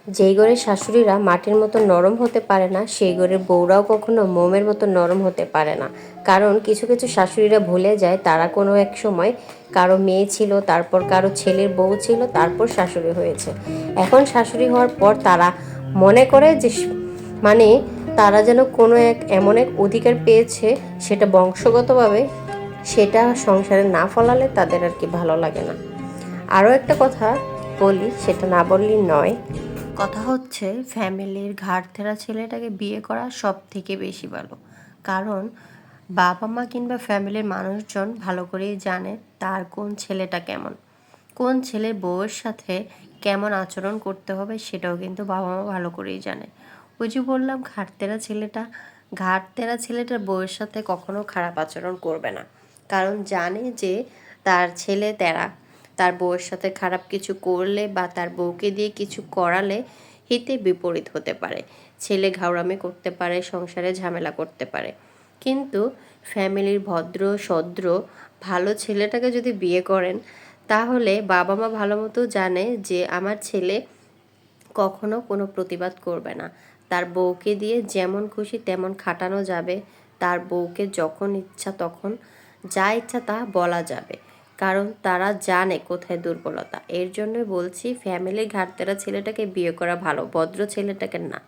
যেই ঘরের শাশুড়িরা মাটির মতো নরম হতে পারে না, সেই ঘরের বউরাও কখনো মোমের মতো নরম হতে পারে না। কারণ কিছু কিছু শাশুড়িরা ভুলে যায় তারা কোনো এক সময় কারো মেয়ে ছিল, তারপর কারো ছেলের বউ ছিল, তারপর শাশুড়ি হয়েছে। এখন শাশুড়ি হওয়ার পর তারা মনে করে যে মানে তারা যেন কোনো এমন এক অধিকার পেয়েছে, সেটা বংশগতভাবে, সেটা সংসারে না ফলালে তাদের আর কি ভালো লাগে না। আরও একটা কথা বলি, সেটা না বললেই নয়। কথা হচ্ছে, ফ্যামিলির ঘাড়-তেরা ছেলেটাকে বিয়ে করা সব থেকে বেশি ভালো। কারণ বাবা মা কিংবা ফ্যামিলির মানুষজন ভালো করেই জানে তার কোন ছেলেটা কেমন, কোন ছেলের বউয়ের সাথে কেমন আচরণ করতে হবে, সেটাও কিন্তু বাবা মা ভালো করেই জানে। ওই যে বললাম, ঘাড়-তেরা ছেলেটার বউয়ের সাথে কখনো খারাপ আচরণ করবে না। কারণ জানে যে তার ছেলে তেরা তার বউয়ের সাথে খারাপ কিছু করলে বা তার বউকে দিয়ে কিছু করালে হিতে বিপরীত হতে পারে। ছেলে ঘাউড়ামি করতে পারে, সংসারে ঝামেলা করতে পারে। কিন্তু ফ্যামিলির ভদ্র সদ্র ভালো ছেলেটাকে যদি বিয়ে করেন, তাহলে বাবা মা ভালো মতো জানে যে আমার ছেলে কখনো কোনো প্রতিবাদ করবে না। তার বউকে দিয়ে যেমন খুশি তেমন খাটানো যাবে, তার বউকে যখন ইচ্ছা তখন যা ইচ্ছা তা বলা যাবে। কারণ তারা জানে কোথায় দুর্বলতা। এর জন্যই বলছি, ফ্যামিলির ঘাড় তেরা ছেলেটাকে বিয়ে করা ভালো, ভদ্র ছেলেটাকে না।